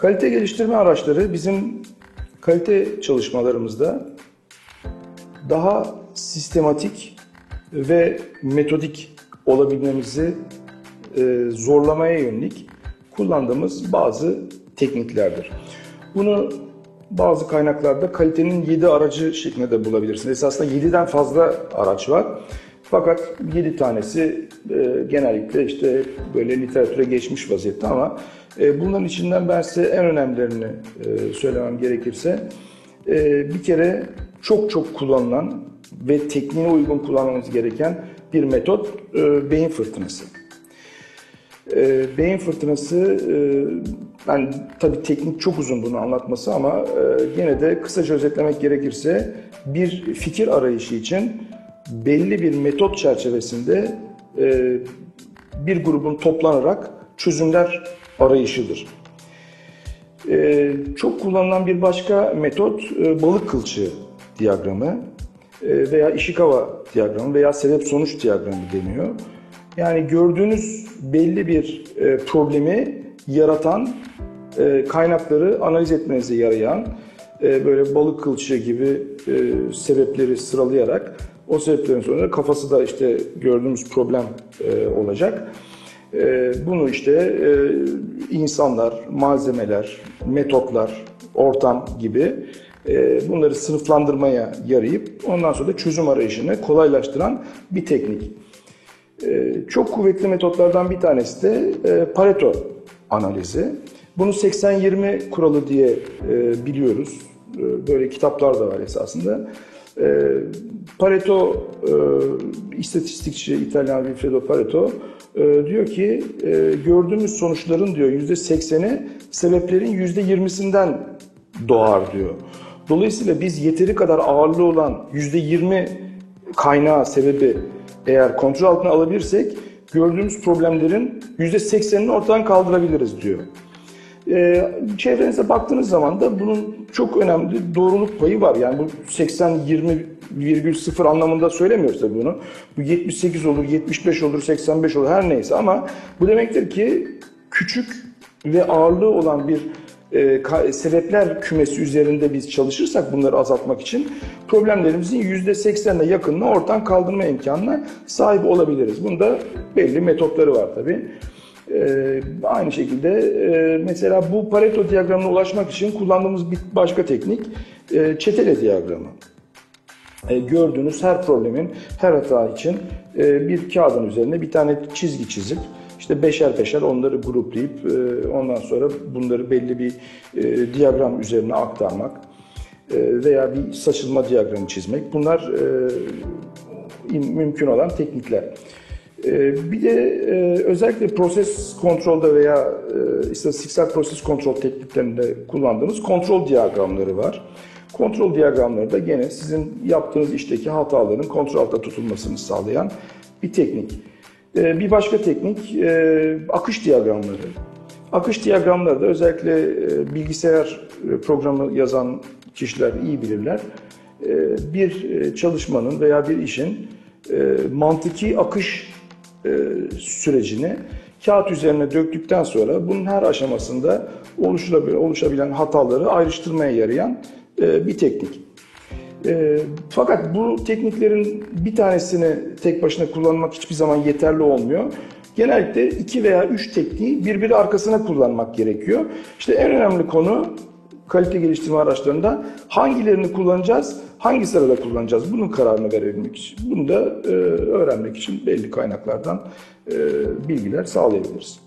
Kalite geliştirme araçları bizim kalite çalışmalarımızda daha sistematik ve metodik olabilmemizi zorlamaya yönelik kullandığımız bazı tekniklerdir. Bunu bazı kaynaklarda kalitenin 7 aracı şeklinde de bulabilirsiniz. Esasında 7'den fazla araç var. Fakat 7 tanesi genellikle işte böyle literatüre geçmiş vaziyette ama bunların içinden ben size en önemlilerini söylemem gerekirse bir kere çok kullanılan ve tekniğine uygun kullanmamız gereken bir metot beyin fırtınası. Beyin fırtınası, ben tabii teknik çok uzun bunu anlatması ama yine de kısaca özetlemek gerekirse bir fikir arayışı için belli bir metot çerçevesinde bir grubun toplanarak çözümler arayışıdır. Çok kullanılan bir başka metot balık kılçığı diyagramı veya Ishikawa diyagramı veya sebep-sonuç diyagramı deniyor. Yani gördüğünüz belli bir problemi yaratan kaynakları analiz etmenize yarayan böyle balık kılçığı gibi sebepleri sıralayarak o sebeplerin sonunda kafası da işte gördüğümüz problem olacak. Bunu işte insanlar, malzemeler, metotlar, ortam gibi bunları sınıflandırmaya yarayıp ondan sonra da çözüm arayışını kolaylaştıran bir teknik. Çok kuvvetli metotlardan bir tanesi de Pareto analizi. Bunu 80-20 kuralı diye biliyoruz. Böyle kitaplar da var esasında. Pareto, istatistikçi İtalyan Vilfredo Pareto diyor ki gördüğümüz sonuçların diyor %80'i sebeplerin %20'sinden doğar diyor. Dolayısıyla biz yeteri kadar ağırlığı olan %20 kaynağı, sebebi eğer kontrol altına alabilirsek gördüğümüz problemlerin %80'ini ortadan kaldırabiliriz diyor. Çevrenize baktığınız zaman da bunun çok önemli doğruluk payı var. Yani bu 80-20,0 anlamında söylemiyoruz tabii bunu. Bu 78 olur, 75 olur, 85 olur her neyse ama bu demektir ki küçük ve ağırlığı olan bir sebepler kümesi üzerinde biz çalışırsak bunları azaltmak için problemlerimizin %80'e yakınını ortadan kaldırma imkanına sahip olabiliriz. Bunda belli metotları var tabii. Aynı şekilde mesela bu Pareto diyagramına ulaşmak için kullandığımız bir başka teknik çetele diyagramı. Gördüğünüz her problemin, her hata için bir kağıdın üzerine bir tane çizgi çizip işte beşer beşer onları gruplayıp ondan sonra bunları belli bir diyagram üzerine aktarmak veya bir saçılma diyagramı çizmek. Bunlar mümkün olan teknikler. Bir de özellikle proses kontrolde veya istatistiksel proses kontrol tekniklerinde kullandığımız kontrol diyagramları var. Kontrol diyagramları da gene sizin yaptığınız işteki hataların kontrol altında tutulmasını sağlayan bir teknik. Bir başka teknik akış diyagramları. Akış diyagramları da özellikle bilgisayar programı yazan kişiler iyi bilirler. Bir çalışmanın veya bir işin mantıki akış sürecini kağıt üzerine döktükten sonra bunun her aşamasında oluşabilen hataları ayrıştırmaya yarayan bir teknik. Fakat bu tekniklerin bir tanesini tek başına kullanmak hiçbir zaman yeterli olmuyor. Genellikle 2 veya 3 tekniği birbiri arkasına kullanmak gerekiyor. İşte en önemli konu kalite geliştirme araçlarında hangilerini kullanacağız, hangi sırada kullanacağız bunun kararını verebilmek için. Bunu da öğrenmek için belli kaynaklardan bilgiler sağlayabiliriz.